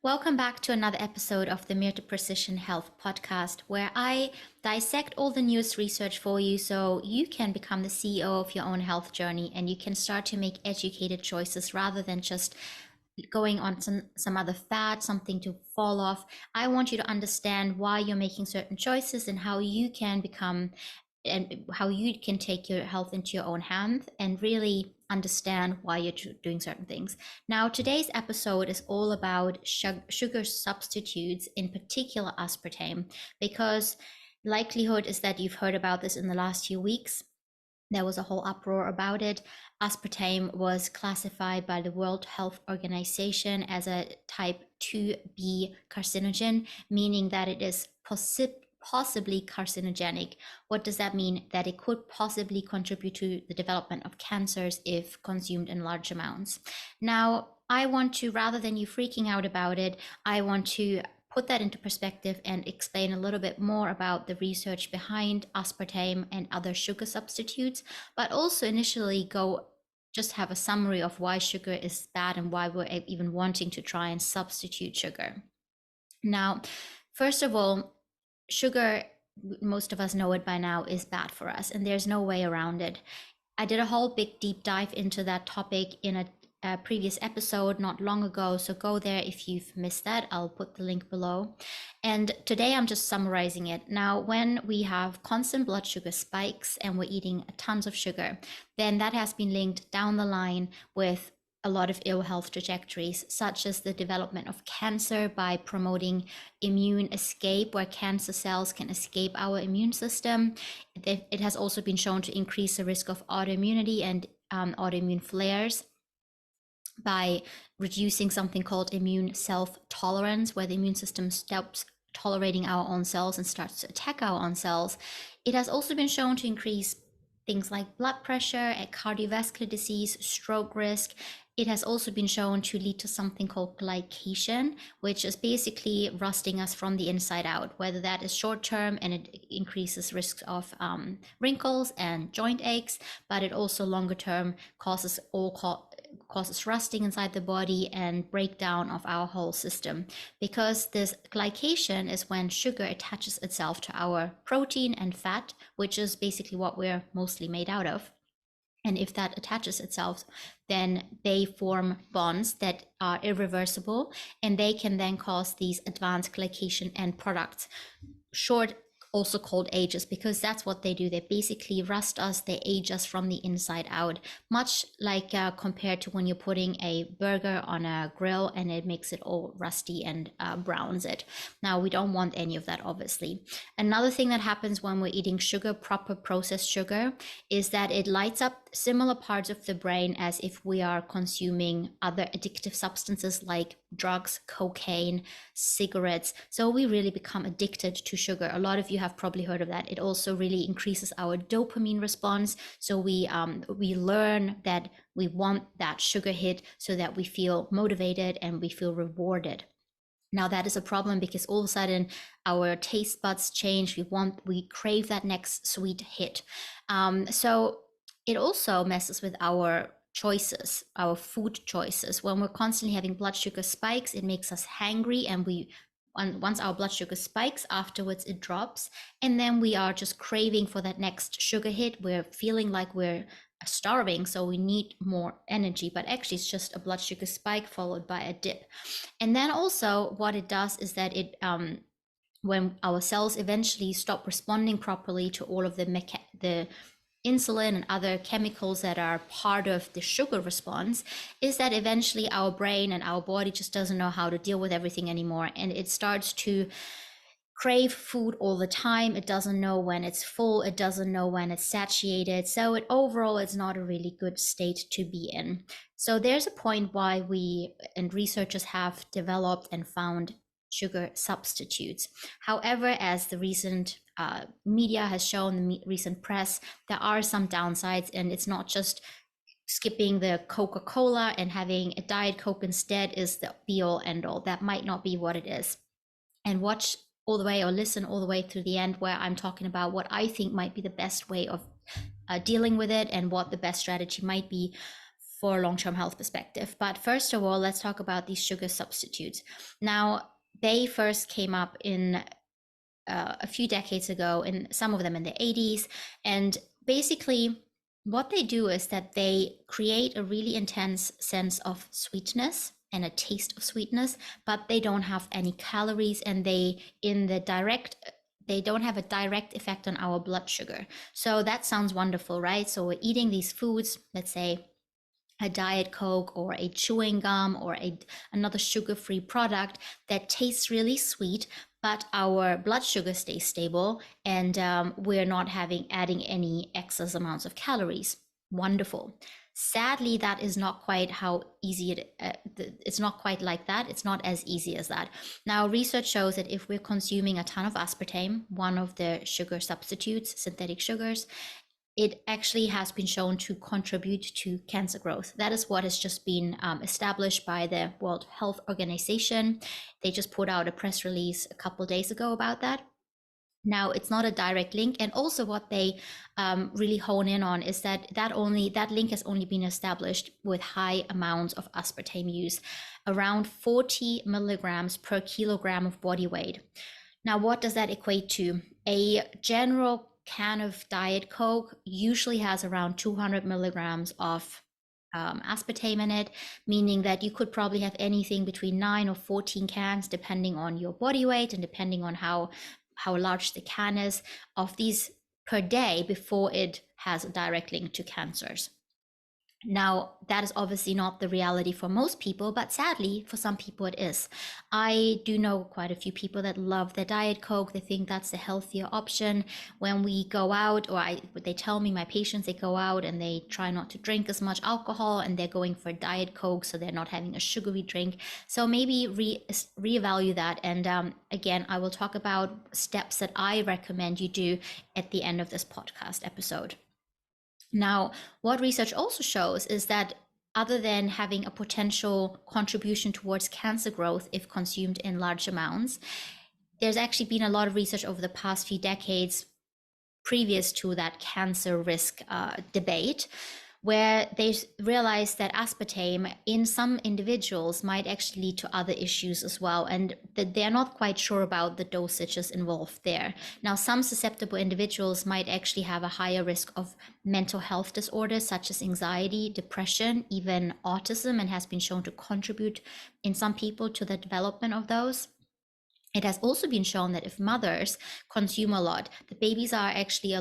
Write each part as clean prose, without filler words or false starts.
Welcome back to another episode of the Mirthe Precision Health podcast, where I dissect all the newest research for you so you can become the CEO of your own health journey and you can start to make educated choices rather than just going on some other fad, something to fall off. I want you to understand why you're making certain choices and how you can become and how you can take your health into your own hands and really understand why you're doing certain things. Now, today's episode is all about sugar substitutes, in particular aspartame, because likelihood is that you've heard about this in the last few weeks. There was a whole uproar about it. Aspartame was classified by the World Health Organization as a type 2B carcinogen, meaning that it is possibly carcinogenic. What does that mean? That it could possibly contribute to the development of cancers if consumed in large amounts. Now, I want to, rather than you freaking out about it, I want to put that into perspective and explain a little bit more about the research behind aspartame and other sugar substitutes, but also initially just have a summary of why sugar is bad and why we're even wanting to try and substitute sugar. Now, first of all, sugar, most of us know it by now, is bad for us, and there's no way around it. I did a whole big deep dive into that topic in a previous episode not long ago, so go there if you've missed that. I'll put the link below. And today I'm just summarizing it. Now, when we have constant blood sugar spikes and we're eating tons of sugar, then that has been linked down the line with a lot of ill health trajectories, such as the development of cancer by promoting immune escape, where cancer cells can escape our immune system. It has also been shown to increase the risk of autoimmunity and autoimmune flares by reducing something called immune self-tolerance, where the immune system stops tolerating our own cells and starts to attack our own cells. It has also been shown to increase things like blood pressure, cardiovascular disease, stroke risk. It has also been shown to lead to something called glycation, which is basically rusting us from the inside out, whether that is short term and it increases risks of wrinkles and joint aches, but it also longer term causes rusting inside the body and breakdown of our whole system, because this glycation is when sugar attaches itself to our protein and fat, which is basically what we're mostly made out of. And if that attaches itself, then they form bonds that are irreversible, and they can then cause these advanced glycation end products, also called ages, because that's what they do. They basically rust us, they age us from the inside out, much like compared to when you're putting a burger on a grill and it makes it all rusty and browns it. Now, we don't want any of that, obviously. Another thing that happens when we're eating sugar, proper processed sugar, is that it lights up similar parts of the brain as if we are consuming other addictive substances like drugs, cocaine, cigarettes. So we really become addicted to sugar. A lot of you have probably heard of that. It also really increases our dopamine response. So we learn that we want that sugar hit so that we feel motivated and we feel rewarded. Now, that is a problem because all of a sudden our taste buds change. We crave that next sweet hit. So it also messes with our choices, our food choices. When we're constantly having blood sugar spikes, it makes us hangry, and once our blood sugar spikes, afterwards it drops, and then we are just craving for that next sugar hit. We're feeling like we're starving, so we need more energy, but actually it's just a blood sugar spike followed by a dip. And then also what it does is that it when our cells eventually stop responding properly to all of the insulin and other chemicals that are part of the sugar response, is that eventually our brain and our body just doesn't know how to deal with everything anymore, and it starts to crave food all the time. It doesn't know when it's full, it doesn't know when it's satiated, so overall it's not a really good state to be in. So there's a point why we and researchers have developed and found sugar substitutes. However, as the recent media has shown, the recent press, there are some downsides, and it's not just skipping the Coca-Cola and having a Diet Coke instead is the be-all end-all. That might not be what it is. And watch all the way or listen all the way through the end, where I'm talking about what I think might be the best way of dealing with it and what the best strategy might be for a long-term health perspective. But first of all, let's talk about these sugar substitutes. Now, they first came up in a few decades ago, and some of them in the 80s. And basically, what they do is that they create a really intense sense of sweetness and a taste of sweetness, but they don't have any calories, and they don't have a direct effect on our blood sugar. So that sounds wonderful, right? So we're eating these foods, let's say a Diet Coke or a chewing gum or another sugar-free product that tastes really sweet, but our blood sugar stays stable, and we're not adding any excess amounts of calories. Wonderful. Sadly, that is not quite how easy it's not quite like that. It's not as easy as that. Now, research shows that if we're consuming a ton of aspartame, one of the sugar substitutes, synthetic sugars, it actually has been shown to contribute to cancer growth. That is what has just been established by the World Health Organization. They just put out a press release a couple of days ago about that. Now, it's not a direct link. And also what they really hone in on is that link has only been established with high amounts of aspartame use, around 40 milligrams per kilogram of body weight. Now, what does that equate to? A general can of Diet Coke usually has around 200 milligrams of aspartame in it, meaning that you could probably have anything between 9 or 14 cans, depending on your body weight and depending on how large the can is, of these per day before it has a direct link to cancers. Now, that is obviously not the reality for most people, but sadly, for some people it is. I do know quite a few people that love their Diet Coke. They think that's the healthier option. When we go out, they tell me, my patients, they go out and they try not to drink as much alcohol, and they're going for Diet Coke, so they're not having a sugary drink. So maybe reevaluate that. And again, I will talk about steps that I recommend you do at the end of this podcast episode. Now, what research also shows is that other than having a potential contribution towards cancer growth if consumed in large amounts, there's actually been a lot of research over the past few decades previous to that cancer risk debate, where they realized that aspartame in some individuals might actually lead to other issues as well, and that they're not quite sure about the dosages involved there. Now, some susceptible individuals might actually have a higher risk of mental health disorders such as anxiety, depression, even autism, and has been shown to contribute in some people to the development of those. It has also been shown that if mothers consume a lot, the babies are actually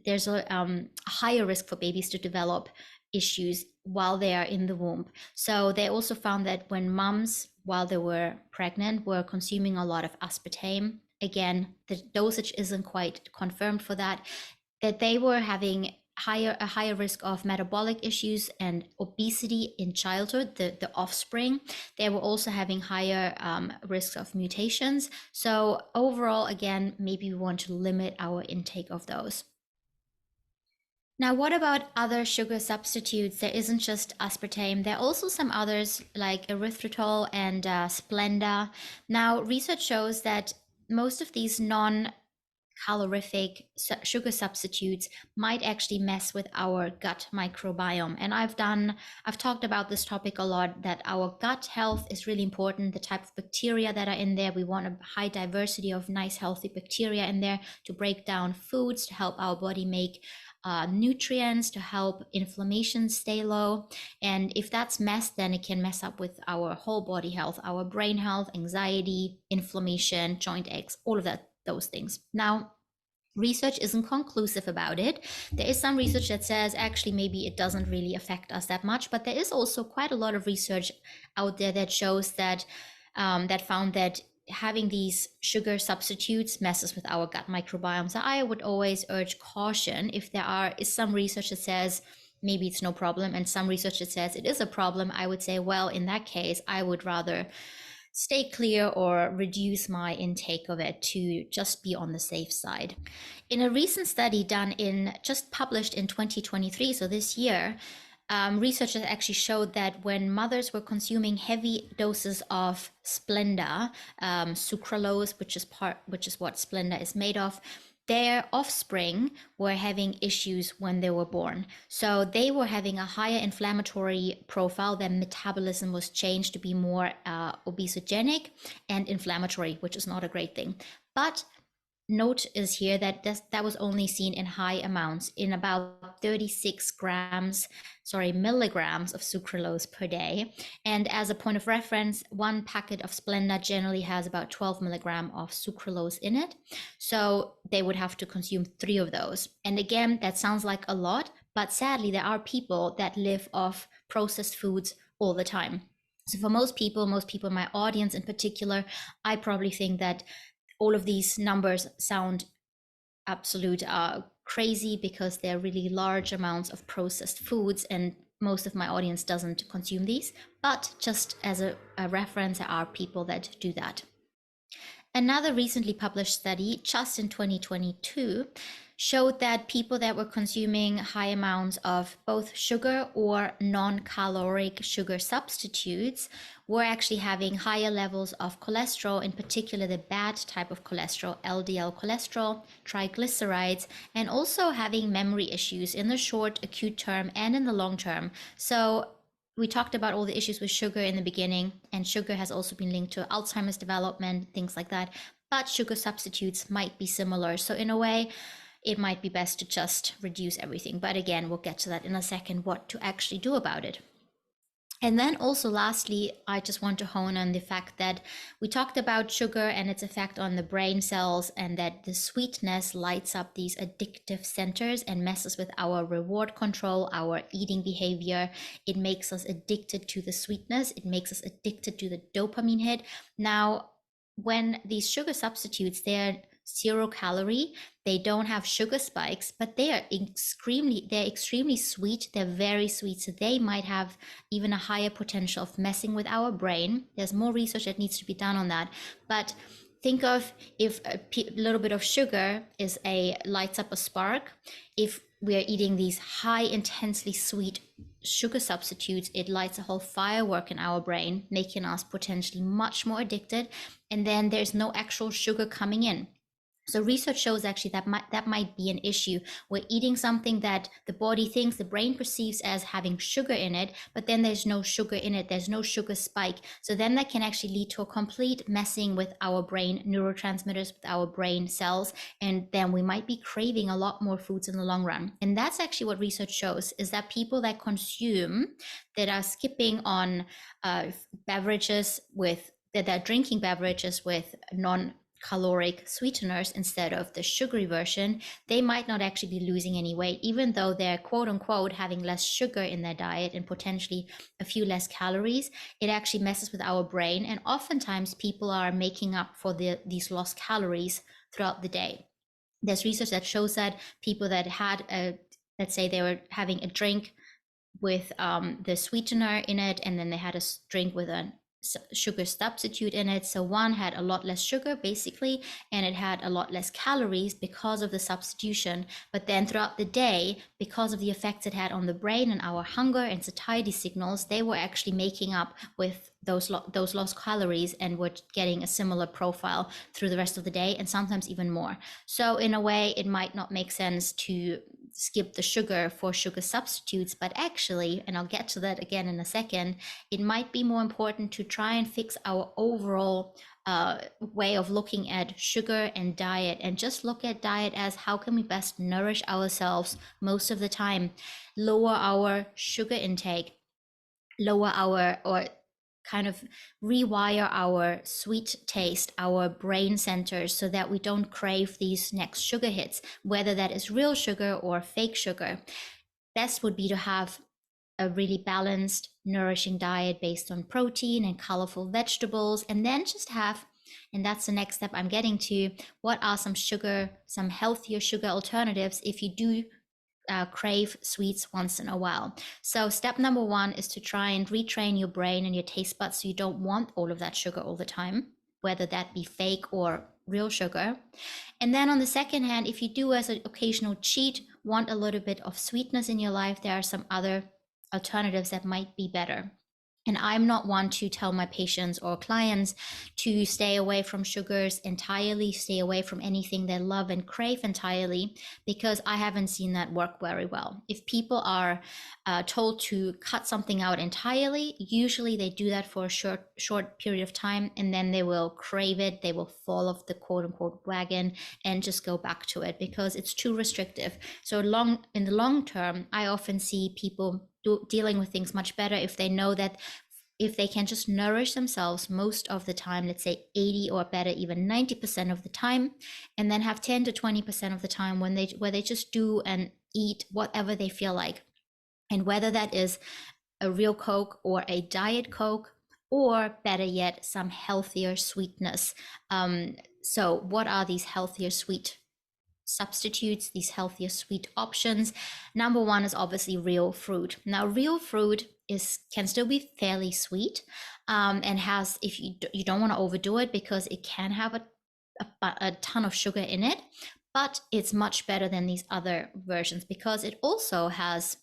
there's a higher risk for babies to develop issues while they are in the womb. So they also found that when moms, while they were pregnant, were consuming a lot of aspartame, again, the dosage isn't quite confirmed for that they were having a higher risk of metabolic issues and obesity in childhood, the offspring. They were also having higher risks of mutations. So overall, again, maybe we want to limit our intake of those. Now, what about other sugar substitutes? There isn't just aspartame. There are also some others like erythritol and Splenda. Now, research shows that most of these non-calorific sugar substitutes might actually mess with our gut microbiome. And I've talked about this topic a lot, that our gut health is really important, the type of bacteria that are in there. We want a high diversity of nice, healthy bacteria in there to break down foods, to help our body make nutrients, to help inflammation stay low. And if that's messed, then it can mess up with our whole body health, our brain health, anxiety, inflammation, joint aches, all of those things. Now, research isn't conclusive about it. There is some research that says actually maybe it doesn't really affect us that much, but there is also quite a lot of research out there that shows that that found that having these sugar substitutes messes with our gut microbiome. So I would always urge caution. If there is some research that says maybe it's no problem and some research that says it is a problem, I would say, well, in that case, I would rather stay clear or reduce my intake of it to just be on the safe side. In a recent study just published in 2023, so this year, researchers actually showed that when mothers were consuming heavy doses of Splenda, sucralose, which is what Splenda is made of, their offspring were having issues when they were born. So they were having a higher inflammatory profile. Their metabolism was changed to be more obesogenic and inflammatory, which is not a great thing. But note is here that that was only seen in high amounts, in about 36 milligrams of sucralose per day. And as a point of reference, one packet of Splenda generally has about 12 milligram of sucralose in it. So they would have to consume 3 of those. And again, that sounds like a lot, but sadly, there are people that live off processed foods all the time. So for most people in my audience in particular, I probably think that all of these numbers sound absolute crazy because they're really large amounts of processed foods, and most of my audience doesn't consume these. But just as a reference, there are people that do that. Another recently published study, just in 2022, showed that people that were consuming high amounts of both sugar or non-caloric sugar substitutes were actually having higher levels of cholesterol, in particular the bad type of cholesterol, LDL cholesterol, triglycerides, and also having memory issues in the short, acute term and in the long term. So we talked about all the issues with sugar in the beginning, and sugar has also been linked to Alzheimer's development, things like that. But sugar substitutes might be similar. So in a way, it might be best to just reduce everything. But again, we'll get to that in a second, what to actually do about it. And then also lastly, I just want to hone on the fact that we talked about sugar and its effect on the brain cells, and that the sweetness lights up these addictive centers and messes with our reward control, our eating behavior. It makes us addicted to the sweetness. It makes us addicted to the dopamine hit. Now, when these sugar substitutes, they're 0 calorie, they don't have sugar spikes, but they're extremely sweet. They're very sweet. So they might have even a higher potential of messing with our brain. There's more research that needs to be done on that. But think of if a little bit of sugar lights up a spark. If we're eating these high, intensely sweet sugar substitutes, it lights a whole firework in our brain, making us potentially much more addicted. And then there's no actual sugar coming in. So research shows actually that might be an issue. We're eating something that the body thinks, the brain perceives as having sugar in it, but then there's no sugar in it. There's no sugar spike. So then that can actually lead to a complete messing with our brain neurotransmitters, with our brain cells. And then we might be craving a lot more foods in the long run. And that's actually what research shows, is that people that are skipping on beverages that are drinking beverages with non-caloric sweeteners instead of the sugary version, they might not actually be losing any weight, even though they're quote unquote having less sugar in their diet and potentially a few less calories. It actually messes with our brain, and oftentimes people are making up for these lost calories throughout the day. There's research that shows that people that had let's say they were having a drink with the sweetener in it, and then they had a drink with a sugar substitute in it. So one had a lot less sugar basically, and it had a lot less calories because of the substitution. But then throughout the day, because of the effects it had on the brain and our hunger and satiety signals, they were actually making up with those lost calories and were getting a similar profile through the rest of the day, and sometimes even more. So in a way, it might not make sense to skip the sugar for sugar substitutes, but actually, and I'll get to that again in a second, it might be more important to try and fix our overall way of looking at sugar and diet, and just look at diet as how can we best nourish ourselves most of the time, lower our sugar intake, kind of rewire our sweet taste, our brain centers, so that we don't crave these next sugar hits, whether that is real sugar or fake sugar. Best would be to have a really balanced, nourishing diet based on protein and colorful vegetables, and then just have, and that's the next step I'm getting to, what are some healthier sugar alternatives if you do crave sweets once in a while. So step number 1 is to try and retrain your brain and your taste buds so you don't want all of that sugar all the time, whether that be fake or real sugar. And then on the second hand, if you do as an occasional cheat want a little bit of sweetness in your life, there are some other alternatives that might be better. And I'm not one to tell my patients or clients to stay away from sugars entirely, stay away from anything they love and crave entirely, because I haven't seen that work very well. If people are told to cut something out entirely, usually they do that for a short period of time, and then they will crave it. They will fall off the quote unquote wagon and just go back to it because it's too restrictive. So in the long term, I often see people dealing with things much better if they know that if they can just nourish themselves most of the time, let's say 80 or better, even 90% of the time, and then have 10 to 20% of the time where they just do and eat whatever they feel like. And whether that is a real Coke or a diet Coke, or better yet, some healthier sweetness. So what are these healthier sweet substitutes, these healthier sweet options? Number one is obviously real fruit. Now, real fruit can still be fairly sweet, and has, if you don't want to overdo it, because it can have a ton of sugar in it, but it's much better than these other versions because it also has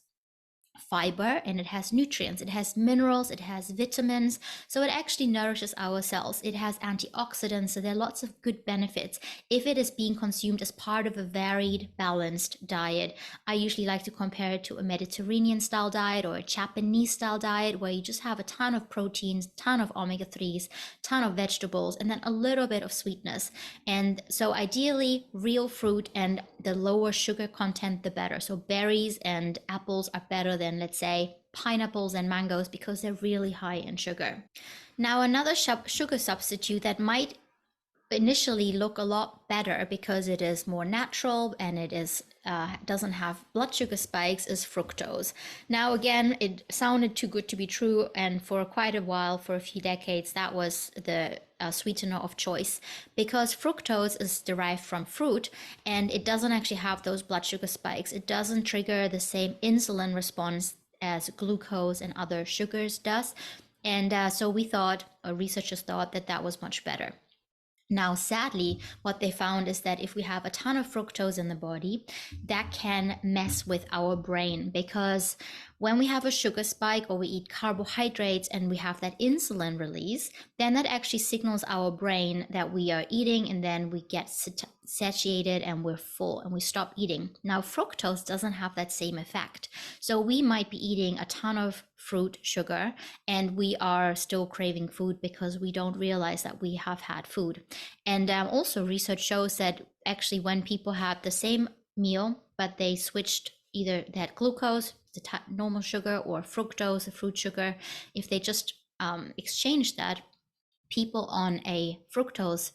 fiber and it has nutrients, it has minerals, it has vitamins, so it actually nourishes our cells. It has antioxidants, so there are lots of good benefits if it is being consumed as part of a varied, balanced diet. I usually like to compare it to a Mediterranean style diet or a Japanese style diet, where you just have a ton of proteins, ton of omega-3s, ton of vegetables, and then a little bit of sweetness. And so ideally, real fruit, and the lower sugar content the better. So berries and apples are better than, let's say, pineapples and mangoes because they're really high in sugar. Now, another sugar substitute that might initially look a lot better because it is more natural and it is doesn't have blood sugar spikes is fructose. Now, again, it sounded too good to be true, and for quite a while, for a few decades, that was the sweetener of choice, because fructose is derived from fruit and it doesn't actually have those blood sugar spikes. It doesn't trigger the same insulin response as glucose and other sugars does. And so researchers thought that that was much better. Now, sadly, what they found is that if we have a ton of fructose in the body, that can mess with our brain, because when we have a sugar spike or we eat carbohydrates and we have that insulin release, then that actually signals our brain that we are eating, and then we get satiated and we're full and we stop eating. Now, fructose doesn't have that same effect. So we might be eating a ton of fruit sugar and we are still craving food because we don't realize that we have had food. And also research shows that actually when people had the same meal, but they switched, either they had glucose, the normal sugar, or fructose, the fruit sugar, if they just exchanged that, people on a fructose,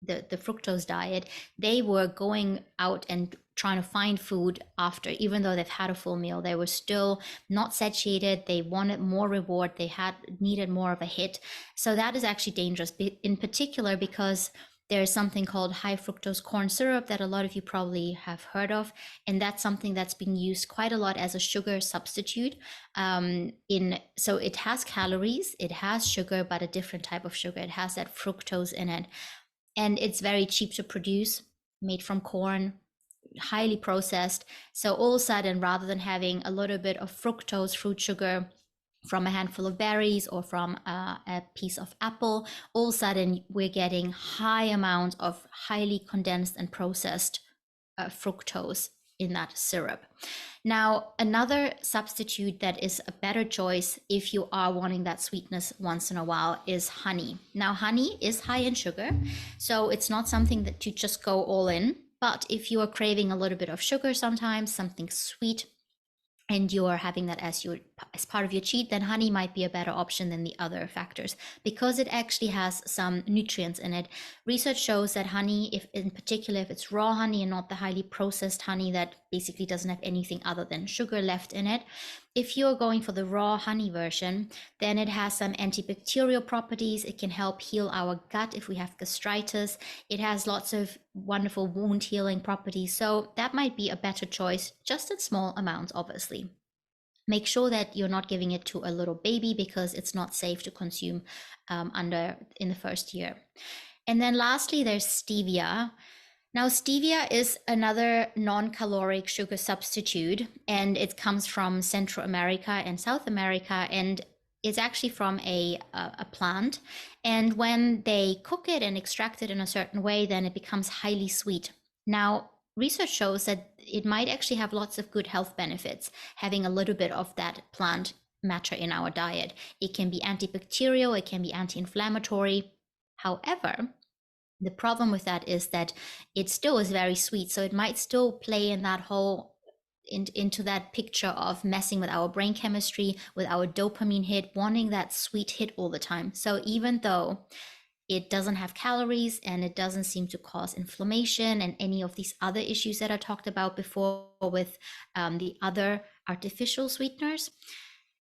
the fructose diet, they were going out and trying to find food after, even though they've had a full meal. They were still not satiated. They wanted more reward. They needed more of a hit. So that is actually dangerous, in particular because there's something called high fructose corn syrup that a lot of you probably have heard of. And that's something that's being used quite a lot as a sugar substitute. So it has calories, it has sugar, but a different type of sugar. It has that fructose in it. And it's very cheap to produce, made from corn, highly processed. So all of a sudden, rather than having a little bit of fructose, fruit sugar, from a handful of berries or from a piece of apple, all of a sudden we're getting high amounts of highly condensed and processed fructose in that syrup. Now, another substitute that is a better choice if you are wanting that sweetness once in a while is honey. Now, honey is high in sugar, so it's not something that you just go all in. But if you are craving a little bit of sugar sometimes, something sweet, and you are having that as part of your cheat, then honey might be a better option than the other factors because it actually has some nutrients in it. Research shows that honey, if in particular, if it's raw honey and not the highly processed honey that basically doesn't have anything other than sugar left in it, if you're going for the raw honey version, then it has some antibacterial properties. It can help heal our gut if we have gastritis. It has lots of wonderful wound healing properties. So that might be a better choice, just in small amounts, obviously. Make sure that you're not giving it to a little baby because it's not safe to consume in the first year. And then lastly, there's stevia. Now, stevia is another non-caloric sugar substitute, and it comes from Central America and South America. And It's actually from a plant. And when they cook it and extract it in a certain way, then it becomes highly sweet. Now, research shows that it might actually have lots of good health benefits, having a little bit of that plant matter in our diet. It can be antibacterial, it can be anti-inflammatory. However, the problem with that is that it still is very sweet. So it might still play in that whole into that picture of messing with our brain chemistry, with our dopamine hit, wanting that sweet hit all the time. So even though it doesn't have calories and it doesn't seem to cause inflammation and any of these other issues that I talked about before with the other artificial sweeteners,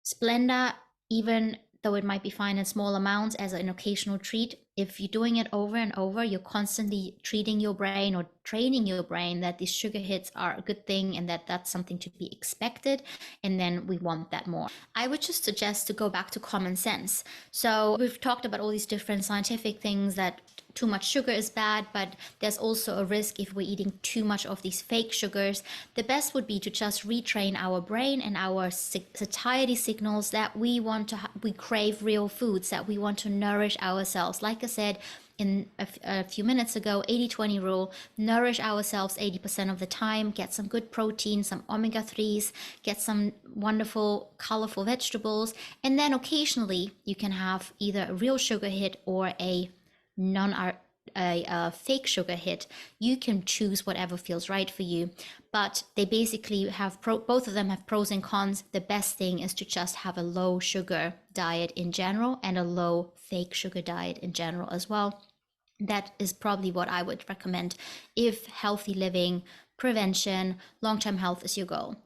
Splenda, even though it might be fine in small amounts as an occasional treat, if you're doing it over and over, you're constantly treating your brain or training your brain that these sugar hits are a good thing and that that's something to be expected. And then we want that more. I would just suggest to go back to common sense. So we've talked about all these different scientific things that too much sugar is bad, but there's also a risk if we're eating too much of these fake sugars. The best would be to just retrain our brain and our satiety signals that we crave real foods, that we want to nourish ourselves. Like I said in a few minutes ago, 80-20 rule, nourish ourselves 80% of the time, get some good protein, some omega-3s, get some wonderful, colorful vegetables, and then occasionally you can have either a real sugar hit or a fake sugar hit. You can choose whatever feels right for you, but they basically have both of them have pros and cons. The best thing is to just have a low sugar diet in general and a low fake sugar diet in general as well. That is probably what I would recommend if healthy living, prevention, long-term health is your goal.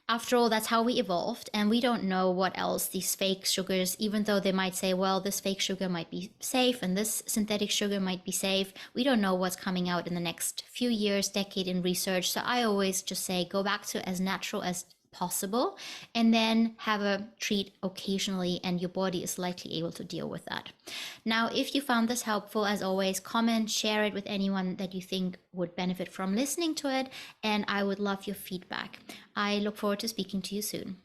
After all, that's how we evolved, and we don't know what else these fake sugars, even though they might say, well, this fake sugar might be safe and this synthetic sugar might be safe, we don't know what's coming out in the next few years, decade in research. So I always just say go back to as natural as possible and then have a treat occasionally, and your body is likely able to deal with that. Now, if you found this helpful, as always, comment, share it with anyone that you think would benefit from listening to it, and I would love your feedback. I look forward to speaking to you soon.